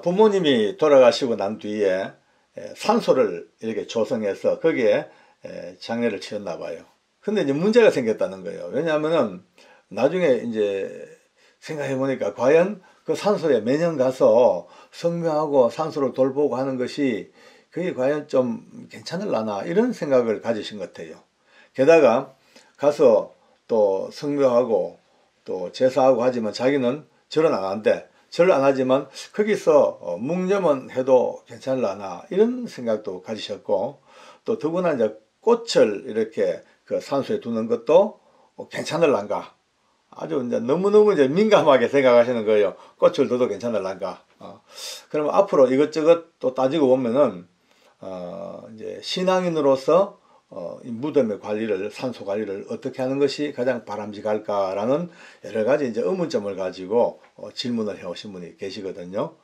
부모님이 돌아가시고 난 뒤에 산소를 이렇게 조성해서 거기에 장례를 치렀나 봐요. 근데 이제 문제가 생겼다는 거예요. 왜냐하면은 나중에 이제 생각해 보니까 과연 그 산소에 매년 가서 성묘하고 산소를 돌보고 하는 것이 그게 과연 좀 괜찮을라나 이런 생각을 가지신 것 같아요. 게다가 가서 또 성묘하고 또 제사하고 하지만 자기는 절은 안 한대. 절을 안 하지만 거기서 묵념은 해도 괜찮을라나 이런 생각도 가지셨고, 또 더구나 이제 꽃을 이렇게 그 산소에 두는 것도 괜찮을란가, 아주 이제 너무너무 이제 민감하게 생각하시는 거예요. 꽃을 둬도 괜찮을란가. 그러면 앞으로 이것저것 또 따지고 보면은 이제 신앙인으로서 이 무덤의 관리를, 산소 관리를 어떻게 하는 것이 가장 바람직할까라는 여러 가지 이제 의문점을 가지고 질문을 해오신 분이 계시거든요.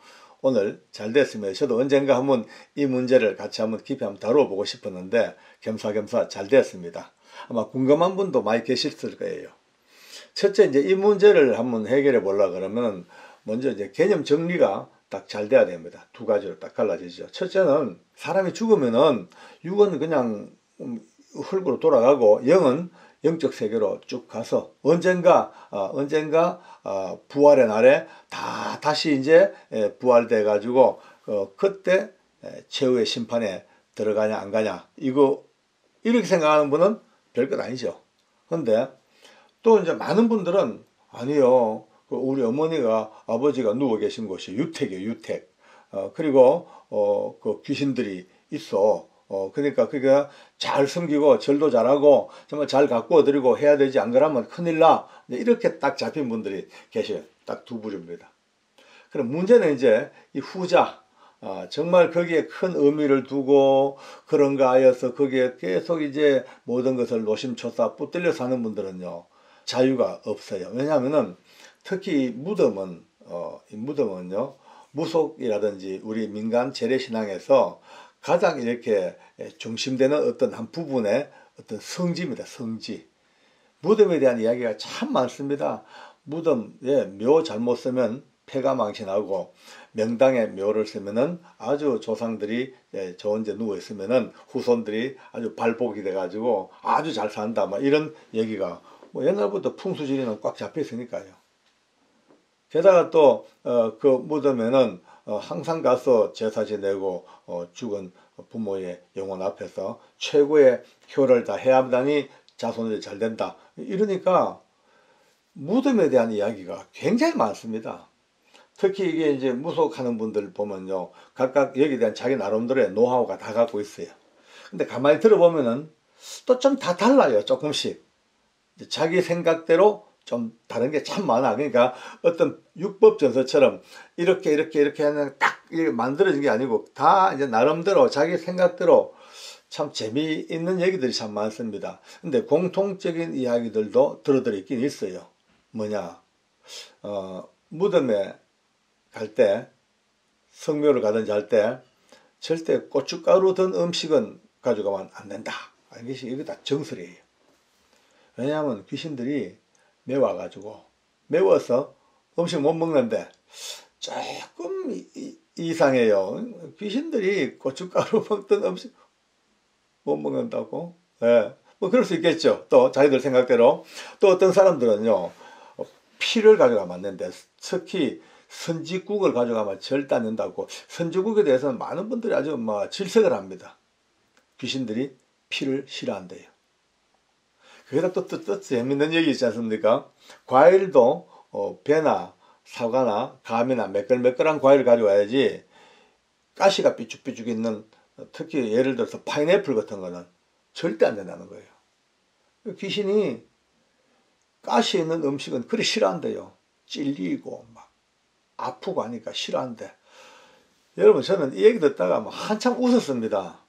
오늘 잘 됐으면 저도 언젠가 한번 이 문제를 같이 한번 깊이 한번 다뤄보고 싶었는데 겸사겸사 잘 됐습니다. 아마 궁금한 분도 많이 계셨을 거예요. 첫째, 이제 이 문제를 한번 해결해 보려고 그러면 먼저 이제 개념 정리가 딱 잘 돼야 됩니다. 두 가지로 딱 갈라지죠. 첫째는 사람이 죽으면은 육은 그냥 흙으로 돌아가고 영은 영적 세계로 쭉 가서 언젠가 부활의 날에 다시 이제 부활돼 가지고 그때 최후의 심판에 들어가냐 안 가냐, 이거 이렇게 생각하는 분은 별것 아니죠. 근데 또 이제 많은 분들은 아니요, 우리 어머니가 아버지가 누워 계신 곳이 유택이에요, 유택. 그리고 그 귀신들이 있어. 그러니까 그게 잘 섬기고 절도 잘하고 정말 잘 가꾸어 드리고 해야 되지, 안 그러면 큰일 나. 이렇게 딱 잡힌 분들이 계셔요. 딱 두 부류입니다. 그럼 문제는 이제 이 후자, 정말 거기에 큰 의미를 두고 그런가 하여서 거기에 계속 이제 모든 것을 노심초사 붙들려 사는 분들은요, 자유가 없어요. 왜냐하면은 특히 무덤은 이 무덤은요, 무속이라든지 우리 민간 재래신앙에서 가장 이렇게 중심되는 어떤 한 부분의 어떤 성지입니다. 성지. 무덤에 대한 이야기가 참 많습니다. 무덤에 묘 잘못 쓰면 폐가 망신하고, 명당에 묘를 쓰면은 아주 조상들이 좋은 데 누워 있으면은 후손들이 아주 발복이 돼가지고 아주 잘 산다, 막 이런 얘기가 뭐 옛날부터 풍수지리는 꽉 잡혀 있으니까요. 게다가 또 그 무덤에는 항상 가서 제사 지내고 죽은 부모의 영혼 앞에서 최고의 효를 다 해야 하니 자손들이 잘 된다. 이러니까 무덤에 대한 이야기가 굉장히 많습니다. 특히 이게 이제 무속하는 분들 보면요, 각각 여기에 대한 자기 나름대로의 노하우가 다 갖고 있어요. 근데 가만히 들어보면은 또 좀 다 달라요, 조금씩. 자기 생각대로 좀 다른 게 참 많아. 그러니까 어떤 율법 전서처럼 이렇게 하는 딱 만들어진 게 아니고 다 이제 나름대로 자기 생각대로 참 재미있는 얘기들이 참 많습니다. 근데 공통적인 이야기들도 들어들어 있긴 있어요. 뭐냐, 무덤에 갈 때, 성묘를 가든지 할 때 절대 고춧가루 든 음식은 가져가면 안 된다. 이게 다 정설이에요. 왜냐하면 귀신들이 매워가지고, 매워서 음식 못 먹는데 조금 이상해요. 귀신들이 고춧가루 먹던 음식 못 먹는다고? 예. 뭐 그럴 수 있겠죠. 또 자기들 생각대로. 또 어떤 사람들은요, 피를 가져가면 안 된대. 특히 선지국을 가져가면 절대 안 된다고. 선지국에 대해서는 많은 분들이 아주 질색을 합니다. 귀신들이 피를 싫어한대요. 거기다 또 재밌는 얘기 있지 않습니까? 과일도 배나 사과나 감이나 매끌매끌한 과일을 가져와야지, 가시가 삐죽삐죽 있는, 특히 예를 들어서 파인애플 같은 거는 절대 안 된다는 거예요. 귀신이 가시 있는 음식은 그리 싫어한대요. 찔리고 막 아프고 하니까 싫어한대. 여러분, 저는 이 얘기 듣다가 한참 웃었습니다.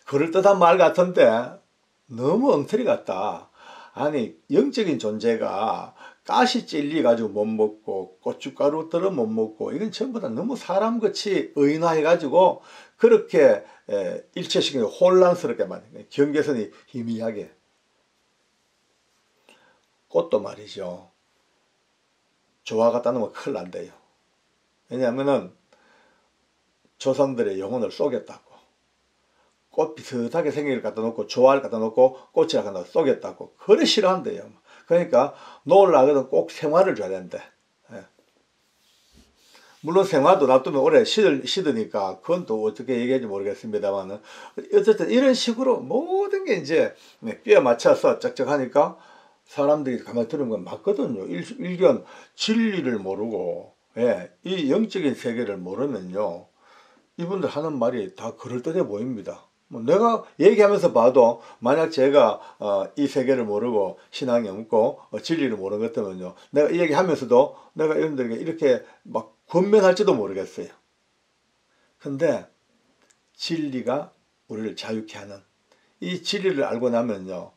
그럴듯한 말 같은데 너무 엉터리 같다. 아니, 영적인 존재가 가시 찔리 가지고 못 먹고 고춧가루 들어 못 먹고, 이건 전부 다 너무 사람같이 의인화해 가지고 그렇게 일체시키는, 혼란스럽게 만드는, 경계선이 희미하게. 꽃도 말이죠, 조화 갖다 놓으면 큰일 난대요. 왜냐하면은 조상들의 영혼을 쏘겠다고. 꽃 비슷하게 생긴 걸 갖다 놓고 조화를 갖다 놓고 꽃이라 갖다 쏘겠다고. 그래 싫어한대요. 그러니까 놓으려거든 꼭 생화를 줘야 된대. 예. 물론 생화도 놔두면 오래 시드니까 그건 또 어떻게 얘기할지 모르겠습니다만 어쨌든 이런 식으로 모든 게 이제 뼈에 맞춰서 쩍쩍하니까 사람들이 가만히 들은 건 맞거든요. 일견 진리를 모르고 이 영적인 세계를 모르면요 이분들 하는 말이 다 그럴듯해 보입니다. 내가 얘기하면서 봐도 만약 제가 이 세계를 모르고 신앙이 없고 진리를 모르는 것 같으면요 내가 이 얘기하면서도 내가 이분들에게 이렇게 막 권면할지도 모르겠어요. 근데 진리가 우리를 자유케 하는 이 진리를 알고 나면요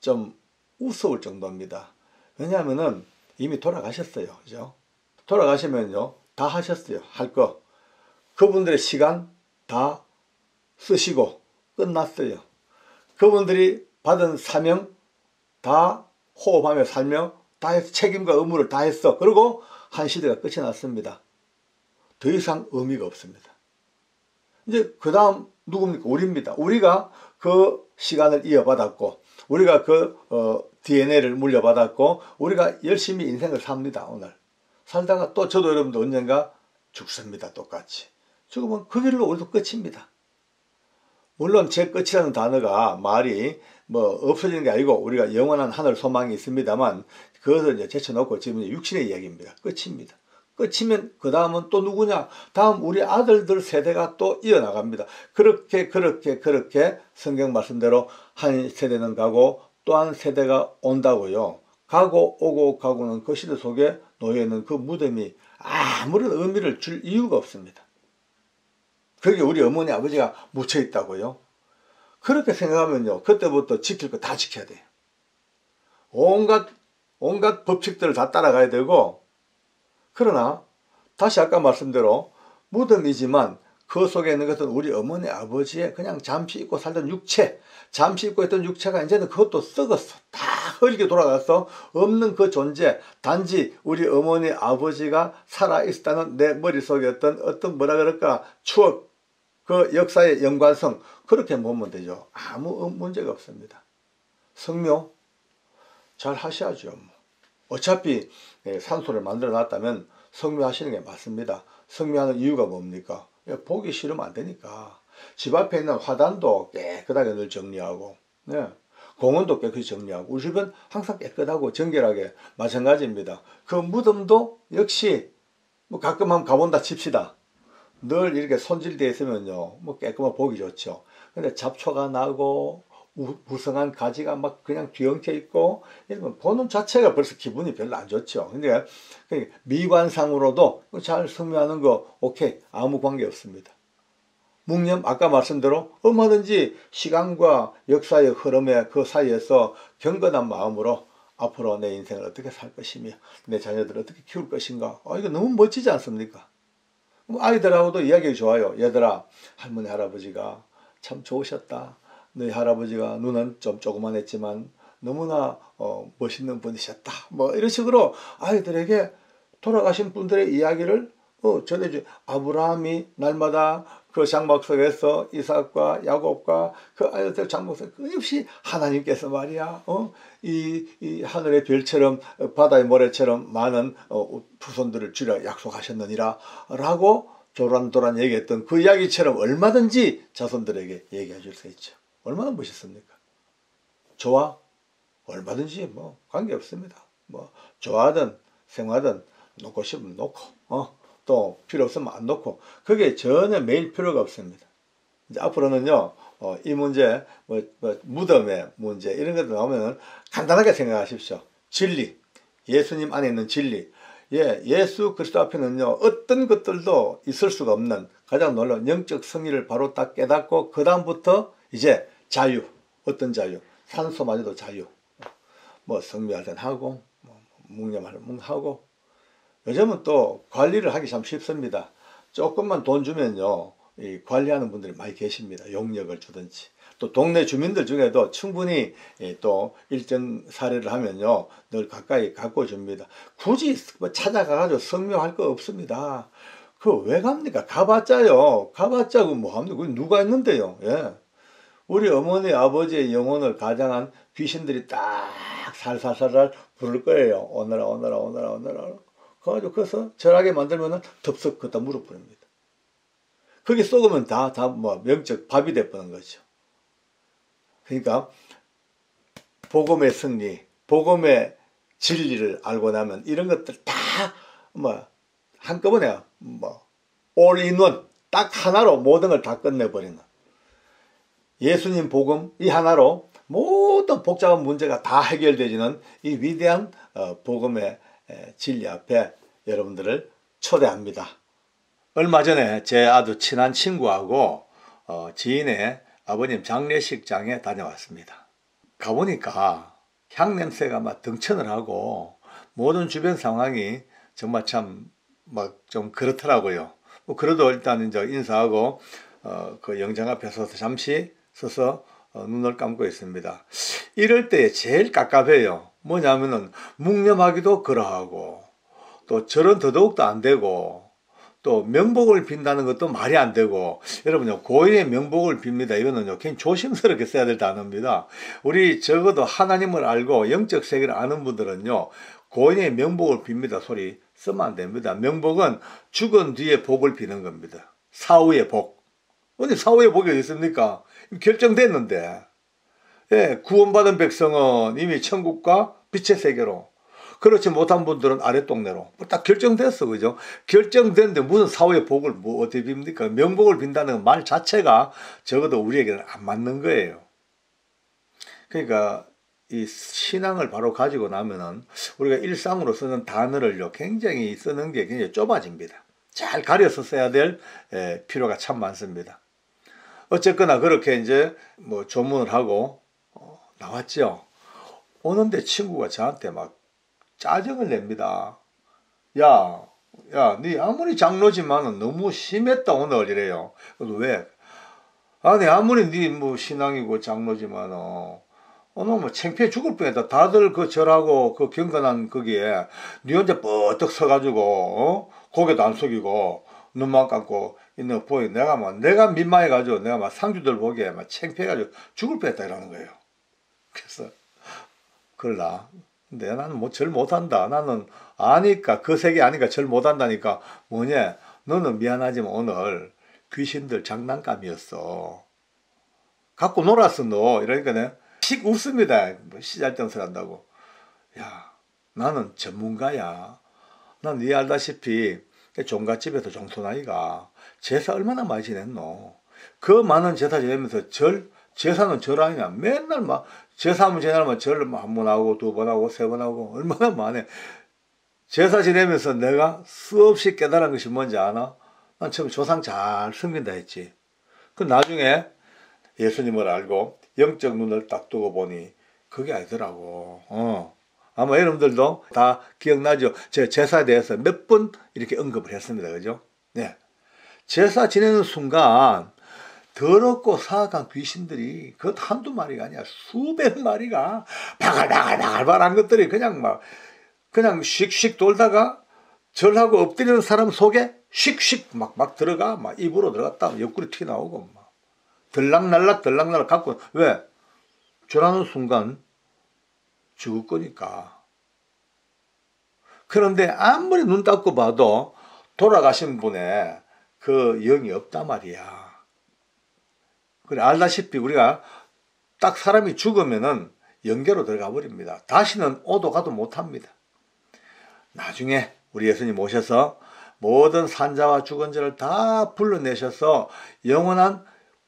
좀 우스울 정도입니다. 왜냐하면은 이미 돌아가셨어요. 그죠? 돌아가시면요 다 하셨어요. 할 거. 그분들의 시간 다 쓰시고 끝났어요. 그분들이 받은 사명 다 호흡하며 살며 다 해서 책임과 의무를 다 했어. 그리고 한 시대가 끝이 났습니다. 더 이상 의미가 없습니다. 이제 그 다음 누굽니까? 우리입니다. 우리가 그 시간을 이어받았고 우리가 그 DNA를 물려받았고 우리가 열심히 인생을 삽니다. 오늘 살다가 또 저도 여러분도 언젠가 죽습니다. 똑같이 죽으면 그 길로 우리도 끝입니다. 물론 제 끝이라는 단어가 말이 뭐 없어지는 게 아니고 우리가 영원한 하늘 소망이 있습니다만 그것을 이제 제쳐놓고 지금 육신의 이야기입니다. 끝입니다. 끝이면 그 다음은 또 누구냐? 다음 우리 아들들 세대가 또 이어나갑니다. 그렇게 성경 말씀대로 한 세대는 가고 또 한 세대가 온다고요. 가고 오고 가고는 그 시대 속에 놓여있는 그 무덤이 아무런 의미를 줄 이유가 없습니다. 거기에 우리 어머니 아버지가 묻혀 있다고요. 그렇게 생각하면요 그때부터 지킬 거 다 지켜야 돼요. 온갖 법칙들을 다 따라가야 되고 그러나 다시 아까 말씀대로 무덤이지만 그 속에 있는 것은 우리 어머니 아버지의 그냥 잠시 잊고 살던 육체, 잠시 잊고 있던 육체가 이제는 그것도 썩었어. 다 흐리게 돌아가서 없는 그 존재, 단지 우리 어머니 아버지가 살아있다는 내 머릿속에 어떤 뭐라 그럴까 추억, 그 역사의 연관성 그렇게 보면 되죠. 아무 문제가 없습니다. 성묘 잘 하셔야죠. 어차피 산소를 만들어 놨다면 성묘하시는 게 맞습니다. 성묘하는 이유가 뭡니까? 보기 싫으면 안 되니까. 집 앞에 있는 화단도 깨끗하게 늘 정리하고 공원도 깨끗이 정리하고 우리 주변 항상 깨끗하고 정결하게 마찬가지입니다. 그 무덤도 역시 뭐 가끔 한번 가본다 칩시다. 늘 이렇게 손질되어 있으면요 뭐 깨끗하고 보기 좋죠. 근데 잡초가 나고 무성한 가지가 막 그냥 뒤엉켜 있고 이러면 보는 자체가 벌써 기분이 별로 안 좋죠. 근데 미관상으로도 잘 성묘하는 거 오케이 아무 관계 없습니다. 묵념 아까 말씀대로 얼마든지 시간과 역사의 흐름의 그 사이에서 경건한 마음으로 앞으로 내 인생을 어떻게 살 것이며 내 자녀들을 어떻게 키울 것인가. 이거 너무 멋지지 않습니까? 아이들하고도 이야기 좋아요. 얘들아 할머니 할아버지가 참 좋으셨다. 너희 할아버지가 눈은 좀 조그만했지만 너무나 멋있는 분이셨다. 뭐 이런 식으로 아이들에게 돌아가신 분들의 이야기를 전해주. 아브라함이 날마다 그 장막 속에서 이삭과 야곱과 그 아이들 장막 속에 끊임없이 하나님께서 말이야 이 하늘의 별처럼 바다의 모래처럼 많은 후손들을 주려 약속하셨느니라 라고 도란도란 얘기했던 그 이야기처럼 얼마든지 자손들에게 얘기해 줄 수 있죠. 얼마나 멋있습니까? 좋아? 얼마든지 뭐 관계없습니다. 뭐 좋아하든 생하든 놓고 싶으면 놓고 또 필요 없으면 안 놓고 그게 전혀 매일 필요가 없습니다. 이제 앞으로는요 이 문제 무덤의 문제 이런 것들 나오면 간단하게 생각하십시오. 진리, 예수님 안에 있는 진리. 예수 그리스도 앞에는요 어떤 것들도 있을 수가 없는 가장 놀라운 영적 승리를 바로 딱 깨닫고 그 다음부터 이제 자유. 어떤 자유? 산소마저도 자유. 뭐 성묘할 땐 하고 묵념할 땐 하고 요즘은 또 관리를 하기 참 쉽습니다. 조금만 돈 주면요 이 관리하는 분들이 많이 계십니다. 용역을 주든지 또 동네 주민들 중에도 충분히 또 일정 사례를 하면요 늘 가까이 갖고 줍니다. 굳이 뭐 찾아가가지고 성묘할 거 없습니다. 그거 왜 갑니까? 가봤자요. 가봤자 그 뭐합니까? 그 누가 있는데요. 예. 우리 어머니 아버지의 영혼을 가장한 귀신들이 딱 살살살살 부를 거예요. 오너라 오너라 오너라 오너라. 그래가지고 그래서 절하게 만들면은 덥석 그다 물어버립니다. 거기 쏘으면 다 뭐 명적 밥이 돼버는 거죠. 그러니까 복음의 승리, 복음의 진리를 알고 나면 이런 것들 다 뭐 한꺼번에 뭐 올인원 딱 하나로 모든 걸 다 끝내버리는 예수님 복음 이 하나로 모든 복잡한 문제가 다 해결되지는 이 위대한 복음의 진리 앞에 여러분들을 초대합니다. 얼마 전에 제 아주 친한 친구하고 지인의 아버님 장례식장에 다녀왔습니다. 가보니까 향냄새가 막 등천을 하고 모든 주변 상황이 정말 참 막 좀 그렇더라고요. 뭐 그래도 일단 이제 인사하고 그 영장 앞에 서서 잠시 서서 눈을 감고 있습니다. 이럴 때 제일 깝깝해요. 뭐냐면은 묵념하기도 그러하고 또 절은 더더욱도 안 되고 또 명복을 빈다는 것도 말이 안 되고 여러분요 고인의 명복을 빕니다. 이거는요 굉장히 조심스럽게 써야 될 단어입니다. 우리 적어도 하나님을 알고 영적 세계를 아는 분들은요 고인의 명복을 빕니다 소리 쓰면 안 됩니다. 명복은 죽은 뒤에 복을 비는 겁니다. 사후의 복. 어디 사후의 복이 어디 있습니까? 결정됐는데 예, 구원받은 백성은 이미 천국과 빛의 세계로 그렇지 못한 분들은 아랫동네로 딱 결정됐어. 그죠? 결정됐는데 무슨 사후의 복을 뭐 어떻게 빕니까? 명복을 빈다는 말 자체가 적어도 우리에게는 안 맞는 거예요. 그러니까 이 신앙을 바로 가지고 나면은 우리가 일상으로 쓰는 단어를요 굉장히 쓰는 게 굉장히 좁아집니다. 잘 가려서 써야 될 필요가 참 많습니다. 어쨌거나 그렇게 이제 뭐 조문을 하고 나왔죠. 오는데 친구가 저한테 막 짜증을 냅니다. 야, 네 아무리 장로지만은 너무 심했다 오늘 이래요. 그래서 왜? 아니 아무리 네 뭐 신앙이고 장로지만은 오늘 뭐 창피해 죽을 뻔했다. 다들 그 절하고 그 경건한 거기에 네 혼자 뻗떡 서가지고 고개도 안 숙이고 눈만 감고 있는 거 보니 내가 민망해가지고 내가 막 상주들 보기에 막 창피해가지고 죽을 뻔했다 이러는 거예요. 그래서 그러나 근데 나는 뭐 절 못한다. 나는 아니까 그 세계 아니까 절 못한다니까 뭐냐 너는 미안하지만 오늘 귀신들 장난감이었어. 갖고 놀았어 너. 이러니까 내가 씩 웃습니다. 뭐 시잘등설 한다고. 야 나는 전문가야. 난 네 알다시피 종갓집에서 종소나이가 제사 얼마나 많이 지냈노. 그 많은 제사 지내면서 제사는 절 아니냐. 맨날 막 제사하면 제날만 절을 한 번 하고 두 번 하고 세 번 하고 얼마나 많아. 제사 지내면서 내가 수없이 깨달은 것이 뭔지 아나? 난 처음 조상 잘 섬긴다 했지. 그 나중에 예수님을 알고 영적 눈을 딱 두고 보니 그게 아니더라고. 아마 여러분들도 다 기억나죠? 제 제사에 대해서 몇 번 이렇게 언급을 했습니다. 그죠? 네. 제사 지내는 순간 더럽고 사악한 귀신들이 그것 한두 마리가 아니야. 수백 마리가 바글바글바글한 것들이 그냥 씩씩 돌다가 절하고 엎드리는 사람 속에 씩씩 막 들어가 막 입으로 들어갔다 옆구리 튀어나오고 막 들락날락 갖고 왜? 절하는 순간 죽을 거니까. 그런데 아무리 눈 닫고 봐도 돌아가신 분의 그 영이 없단 말이야. 그래 알다시피 우리가 딱 사람이 죽으면은 영계로 들어가 버립니다. 다시는 오도 가도 못합니다. 나중에 우리 예수님 오셔서 모든 산자와 주건자를 다 불러내셔서 영원한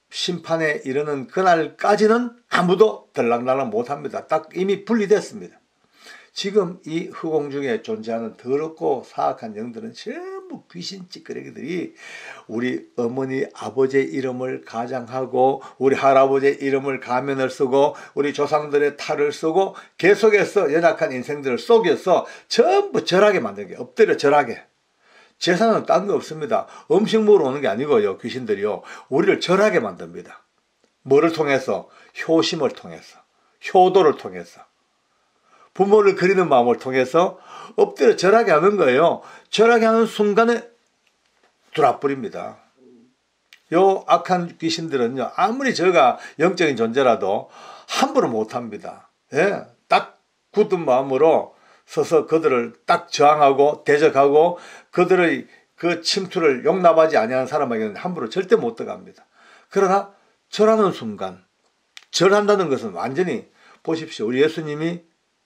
심판에 이르는 그날까지는 아무도 들락날락 못합니다. 딱 이미 분리됐습니다. 지금 이 허공 중에 존재하는 더럽고 사악한 영들은 전부 귀신 찌끄레기들이 우리 어머니 아버지의 이름을 가장하고 우리 할아버지의 이름을 가면을 쓰고 우리 조상들의 탈을 쓰고 계속해서 연약한 인생들을 속여서 전부 절하게 만든 게 엎드려 절하게. 제사는 딴 거 없습니다. 음식 먹으러 오는 게 아니고요. 귀신들이요. 우리를 절하게 만듭니다. 뭐를 통해서? 효심을 통해서. 효도를 통해서. 부모를 그리는 마음을 통해서 엎드려 절하게 하는 거예요. 절하게 하는 순간에 들어버립니다. 요 악한 귀신들은요, 아무리 저가 영적인 존재라도 함부로 못합니다. 예, 딱 굳은 마음으로 서서 그들을 딱 저항하고 대적하고 그들의 그 침투를 용납하지 아니하는 사람에게는 함부로 절대 못 들어갑니다. 그러나 절하는 순간, 절한다는 것은 완전히 보십시오. 우리 예수님이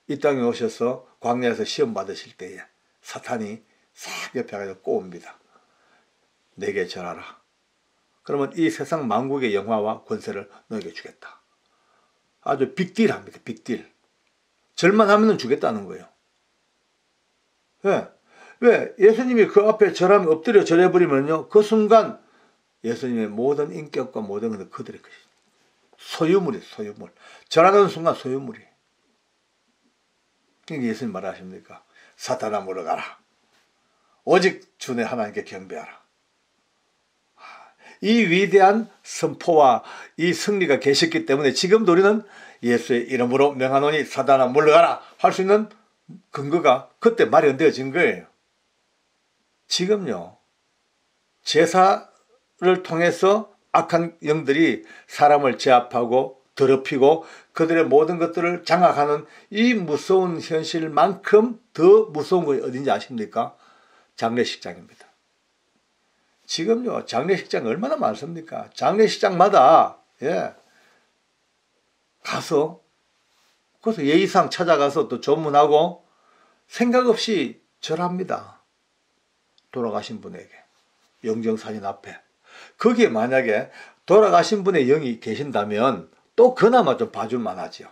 이 땅에 오셔서 광야에서 시험 받으실 때에 사탄이 싹 옆에 가서 꼬웁니다. 내게 절하라. 그러면 이 세상 만국의 영화와 권세를 너에게 주겠다. 아주 빅딜합니다. 빅딜. 절만 하면 주겠다는 거예요. 왜? 예수님이 그 앞에 절하면 엎드려 절해버리면요, 그 순간 예수님의 모든 인격과 모든 것은 그들의 것이 소유물이 소유물. 절하는 순간 소유물이. 그러니까 예수님 말하십니까? 사탄아 물러가라. 오직 주내 하나님께 경배하라. 이 위대한 선포와 이 승리가 계셨기 때문에 지금도 우리는 예수의 이름으로 명하노니 사탄아 물러가라 할 수 있는 근거가 그때 마련되어진 거예요. 지금요, 제사를 통해서 악한 영들이 사람을 제압하고 더럽히고 그들의 모든 것들을 장악하는 이 무서운 현실만큼 더 무서운 것이 어딘지 아십니까? 장례식장입니다. 지금요, 장례식장 얼마나 많습니까? 장례식장마다 가서 그래서 예의상 찾아가서 또 조문하고 생각 없이 절합니다. 돌아가신 분에게 영정사진 앞에. 거기에 만약에 돌아가신 분의 영이 계신다면 또 그나마 좀 봐줄만 하죠.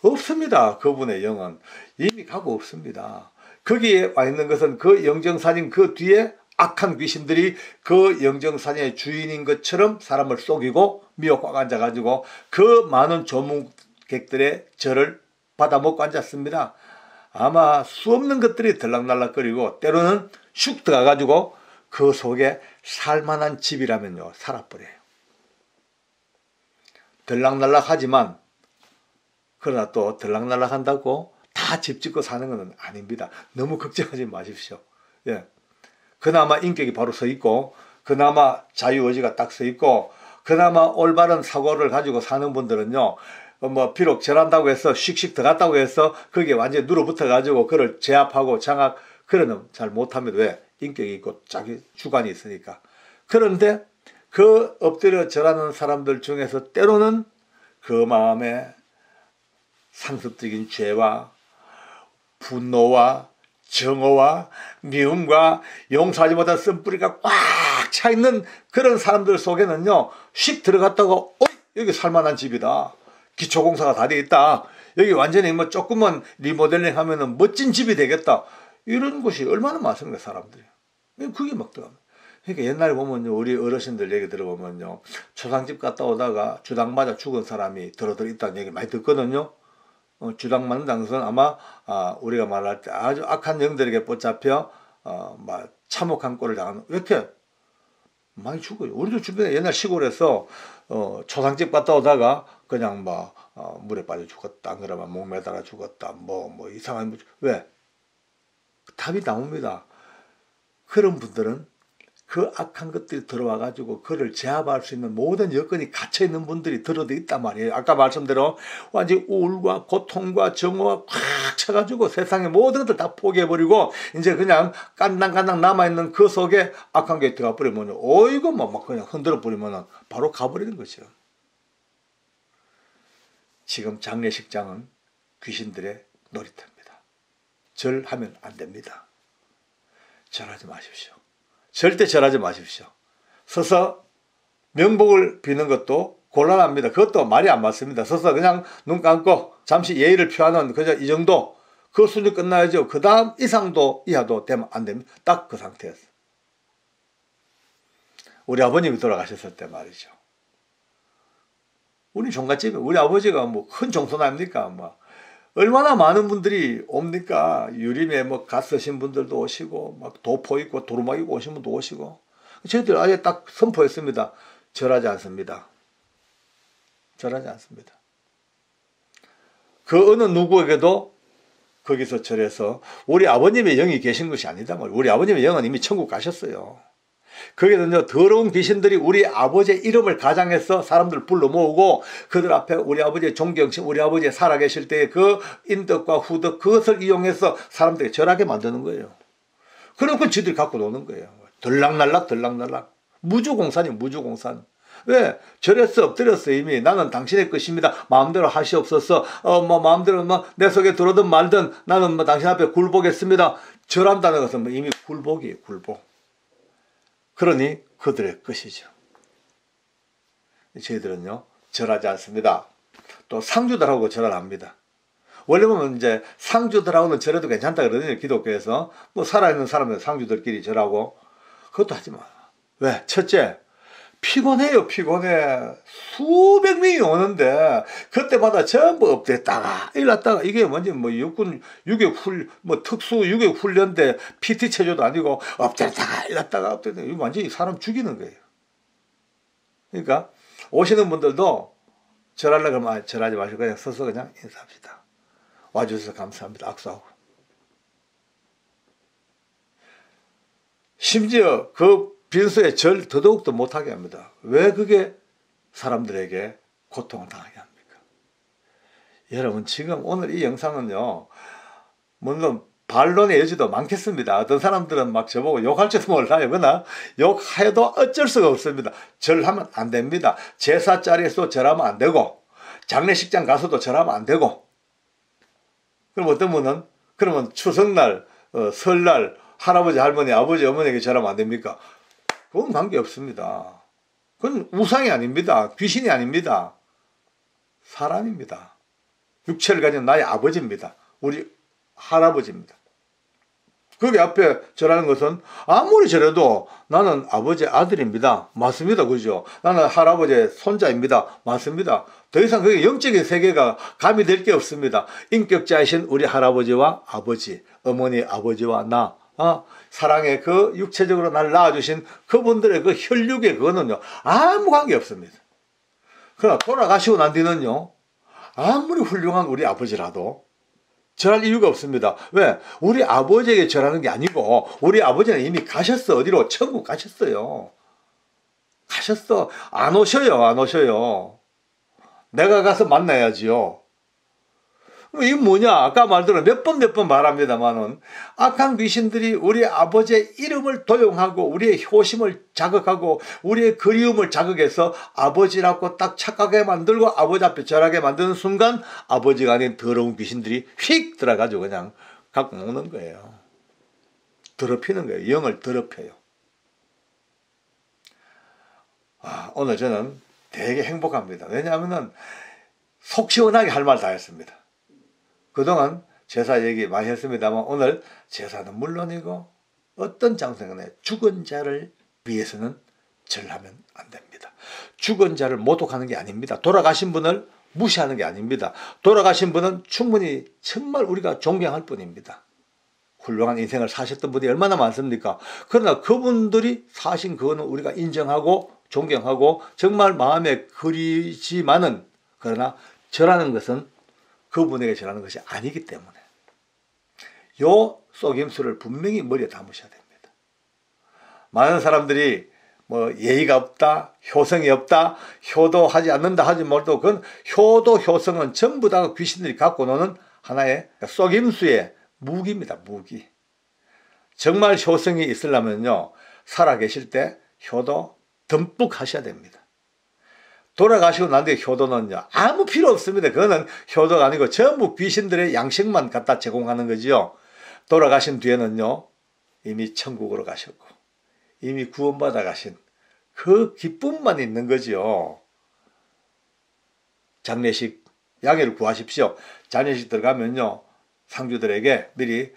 없습니다. 그분의 영은 이미 가고 없습니다. 거기에 와 있는 것은 그 영정사진 그 뒤에 악한 귀신들이 그 영정사진의 주인인 것처럼 사람을 속이고 미혹하고 앉아가지고 그 많은 조문객들의 절을 받아먹고 앉았습니다. 아마 수없는 것들이 들락날락거리고 때로는 슉 들어가가지고 그 속에 살만한 집이라면요, 살아버려요. 들락날락하지만 그러나 또 들락날락한다고 다 집 짓고 사는 것은 아닙니다. 너무 걱정하지 마십시오. 그나마 인격이 바로 서 있고 그나마 자유의지가 딱 서 있고 그나마 올바른 사고를 가지고 사는 분들은요, 뭐 비록 절한다고 해서 씩씩 들어갔다고 해서 거기에 완전히 눌어붙어 가지고 그를 제압하고 장악 그러는 잘 못합니다. 왜? 인격이 있고 자기 주관이 있으니까. 그런데 그 엎드려 절하는 사람들 중에서 때로는 그 마음에 상습적인 죄와 분노와 정오와 미움과 용서하지 못한 쓴뿌리가 꽉 차 있는 그런 사람들 속에는요, 씩 들어갔다가 여기 살만한 집이다. 기초공사가 다 돼 있다. 여기 완전히 뭐 조금만 리모델링 하면은 멋진 집이 되겠다. 이런 곳이 얼마나 많습니까, 사람들이. 그게 막 들어갑니다. 그러니까 옛날에 보면요, 우리 어르신들 얘기 들어보면요, 초상집 갔다 오다가 주당 맞아 죽은 사람이 들어들 있다는 얘기 많이 듣거든요. 주당 맞는 것은 아마 우리가 말할 때 아주 악한 영들에게 붙잡혀 막 참혹한 꼴을 당하는, 왜 이렇게 많이 죽어요. 우리도 주변에 옛날 시골에서 초상집 갔다 오다가 그냥 막 물에 빠져 죽었다, 안 그러면 목 매달아 죽었다, 뭐 이상한, 왜? 답이 나옵니다. 그런 분들은 그 악한 것들이 들어와 가지고 그를 제압할 수 있는 모든 여건이 갇혀 있는 분들이 들어도 있단 말이에요. 아까 말씀대로 완전히 우울과 고통과 정오가 꽉 차가지고 세상의 모든 것들 다 포기해버리고 이제 그냥 깐당깐당 남아있는 그 속에 악한 게 들어가 버리면 어이구 막 그냥 흔들어 버리면 바로 가버리는 거죠. 지금 장례식장은 귀신들의 놀이터입니다. 절하면 안 됩니다. 절하지 마십시오. 절대 절하지 마십시오. 서서 명복을 비는 것도 곤란합니다. 그것도 말이 안 맞습니다. 서서 그냥 눈 감고 잠시 예의를 표하는 그저 이 정도, 그 수준이 끝나야죠. 그 다음 이상도 이하도 되면 안 됩니다. 딱 그 상태였어요. 우리 아버님이 돌아가셨을 때 말이죠. 우리 종갓집에 우리 아버지가 뭐 큰 종손 아닙니까? 뭐 얼마나 많은 분들이 옵니까? 유림에 뭐 갓 쓰신 분들도 오시고, 막 도포 있고 도루묵 있고 오신 분도 오시고. 저희들 아예 딱 선포했습니다. 절하지 않습니다. 절하지 않습니다. 그 어느 누구에게도 거기서 절해서 우리 아버님의 영이 계신 것이 아니다. 우리 아버님의 영은 이미 천국 가셨어요. 거기는요, 더러운 귀신들이 우리 아버지의 이름을 가장해서 사람들을 불러 모으고 그들 앞에 우리 아버지의 존경심, 우리 아버지 살아계실 때의 그 인덕과 후덕, 그것을 이용해서 사람들에게 절하게 만드는 거예요. 그러고 지들이 갖고 노는 거예요. 들락날락 들락날락. 무주공산이에요. 무주공산. 왜? 절에서 엎드렸어. 이미 나는 당신의 것입니다. 마음대로 하시옵소서. 마음대로 내 속에 들어든 말든 나는 당신 앞에 굴복했습니다. 절한다는 것은 이미 굴복이에요. 굴복. 그러니 그들의 것이죠. 저희들은요, 절하지 않습니다. 또 상주들하고 절을 합니다. 원래 보면 이제 상주들하고는 절해도 괜찮다 그러거든요. 기독교에서. 살아있는 사람들 상주들끼리 절하고. 그것도 하지 마. 왜? 첫째, 피곤해요. 피곤해. 수백 명이 오는데 그때마다 전부 업됐다가 일났다가 이게 뭔지 육군 유격 특수 유격 훈련대 PT 체조도 아니고 업됐다가 일났다가 업됐다가 이거 완전히 사람 죽이는 거예요. 그러니까 오시는 분들도 절하려고 하면 절하지 마시고 그냥 서서 그냥 인사합시다. 와주셔서 감사합니다. 악수하고. 심지어 그 빈소에 절 더더욱더 못하게 합니다. 왜 그게 사람들에게 고통을 당하게 합니까? 여러분, 지금 오늘 이 영상은요, 물론 반론의 여지도 많겠습니다. 어떤 사람들은 막 저보고 욕할지도 몰라요. 그러나 욕해도 어쩔 수가 없습니다. 절하면 안 됩니다. 제사 자리에서 절하면 안 되고, 장례식장 가서도 절하면 안 되고. 그럼 어떤 분은 그러면 추석날, 설날 할아버지, 할머니, 아버지, 어머니에게 절하면 안 됩니까? 그건 관계없습니다. 그건 우상이 아닙니다. 귀신이 아닙니다. 사람입니다. 육체를 가진 나의 아버지입니다. 우리 할아버지입니다. 거기 앞에 절하는 것은 아무리 절해도 나는 아버지의 아들입니다. 맞습니다. 그죠? 나는 할아버지의 손자입니다. 맞습니다. 더 이상 그게 영적인 세계가 가미될 게 없습니다. 인격자이신 우리 할아버지와 아버지, 어머니 아버지와 나, 사랑의 그 육체적으로 나를 낳아주신 그분들의 그 혈육의 그거는요, 아무 관계 없습니다. 그러나 돌아가시고 난 뒤는요, 아무리 훌륭한 우리 아버지라도 절할 이유가 없습니다. 왜? 우리 아버지에게 절하는 게 아니고 우리 아버지는 이미 가셨어. 어디로? 천국 가셨어요. 가셨어. 안 오셔요. 안 오셔요. 내가 가서 만나야지요. 이게 뭐냐? 아까 말대로 몇 번 말합니다만은 악한 귀신들이 우리 아버지의 이름을 도용하고 우리의 효심을 자극하고 우리의 그리움을 자극해서 아버지라고 딱 착하게 만들고 아버지 앞에 절하게 만드는 순간 아버지가 아닌 더러운 귀신들이 휙 들어가지고 그냥 갖고 노는 거예요. 더럽히는 거예요. 영을 더럽혀요. 오늘 저는 되게 행복합니다. 왜냐하면 속 시원하게 할 말 다 했습니다. 그동안 제사 얘기 많이 했습니다만 오늘 제사는 물론이고 어떤 장소에 죽은 자를 위해서는 절하면 안 됩니다. 죽은 자를 모독하는 게 아닙니다. 돌아가신 분을 무시하는 게 아닙니다. 돌아가신 분은 충분히 정말 우리가 존경할 뿐입니다. 훌륭한 인생을 사셨던 분이 얼마나 많습니까? 그러나 그분들이 사신 그거는 우리가 인정하고 존경하고 정말 마음에 그리지만은 그러나 절하는 것은 그분에게 절하는 것이 아니기 때문에 요 속임수를 분명히 머리에 담으셔야 됩니다. 많은 사람들이 예의가 없다, 효성이 없다, 효도하지 않는다 하지 말도 그건 효도, 효성은 전부 다 귀신들이 갖고 노는 하나의 속임수의 무기입니다. 무기. 정말 효성이 있으려면요, 살아계실 때 효도 듬뿍 하셔야 됩니다. 돌아가시고 난 뒤에 효도는요, 아무 필요 없습니다. 그거는 효도가 아니고 전부 귀신들의 양식만 갖다 제공하는 거지요. 돌아가신 뒤에는요, 이미 천국으로 가셨고, 이미 구원받아 가신 그 기쁨만 있는 거지요. 장례식, 양해를 구하십시오. 장례식 들어가면요, 상주들에게 미리,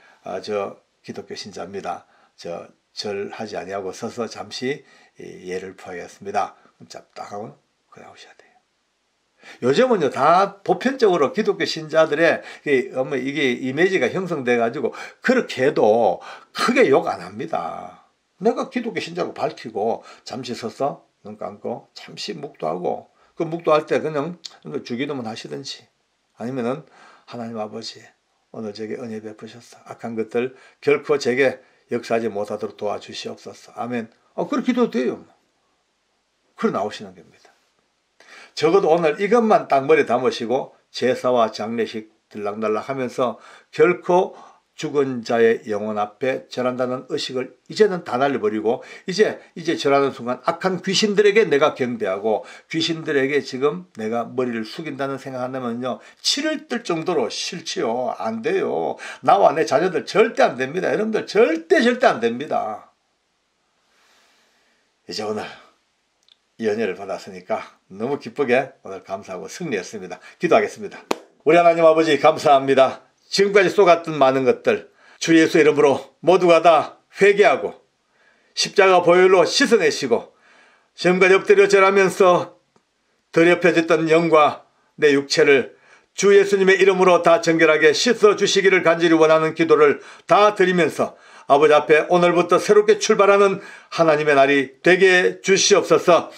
기독교 신자입니다. 절하지 아니하고 서서 잠시 예를 표하겠습니다. 그럼 딱 하고 그러셔야 돼요. 요즘은요, 다 보편적으로 기독교 신자들의 이게 이미지가 형성돼 가지고 그렇게 해도 크게 욕 안 합니다. 내가 기독교 신자고 밝히고 잠시 서서 눈 감고 잠시 묵도하고 그 묵도할 때 그냥 주기도문 하시든지 아니면은 하나님 아버지 오늘 제게 은혜 베푸셨어. 악한 것들 결코 제게 역사하지 못하도록 도와주시옵소서. 아멘. 그렇게 기도도 돼요. 그래 나오시는 겁니다. 적어도 오늘 이것만 딱 머리에 담으시고 제사와 장례식 들락날락 하면서 결코 죽은 자의 영혼 앞에 절한다는 의식을 이제는 다 날려버리고 이제 절하는 순간 악한 귀신들에게 내가 경배하고 귀신들에게 지금 내가 머리를 숙인다는 생각한다면요, 치를 뜰 정도로 싫지요. 안 돼요. 나와 내 자녀들 절대 안 됩니다. 여러분들 절대 안 됩니다. 이제 오늘 이 은혜를 받았으니까 너무 기쁘게 오늘 감사하고 승리했습니다. 기도하겠습니다. 우리 하나님 아버지 감사합니다. 지금까지 쏘갔던 많은 것들 주 예수 이름으로 모두가 다 회개하고 십자가 보혈로 씻어내시고 지금까지 엎드려 절하면서 더럽혀졌던 영과 내 육체를 주 예수님의 이름으로 다 정결하게 씻어주시기를 간절히 원하는 기도를 다 드리면서 아버지 앞에 오늘부터 새롭게 출발하는 하나님의 날이 되게 주시옵소서.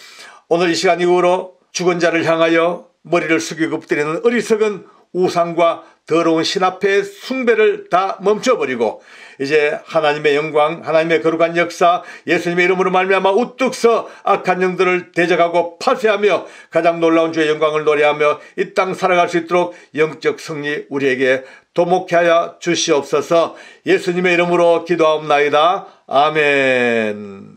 오늘 이 시간 이후로 죽은 자를 향하여 머리를 숙이고 엎드리는 어리석은 우상과 더러운 신 앞의 숭배를 다 멈춰버리고 이제 하나님의 영광, 하나님의 거룩한 역사, 예수님의 이름으로 말미암아 우뚝 서 악한 영들을 대적하고 파쇄하며 가장 놀라운 주의 영광을 노래하며 이 땅 살아갈 수 있도록 영적 승리 우리에게 도목케 하여 주시옵소서. 예수님의 이름으로 기도하옵나이다. 아멘.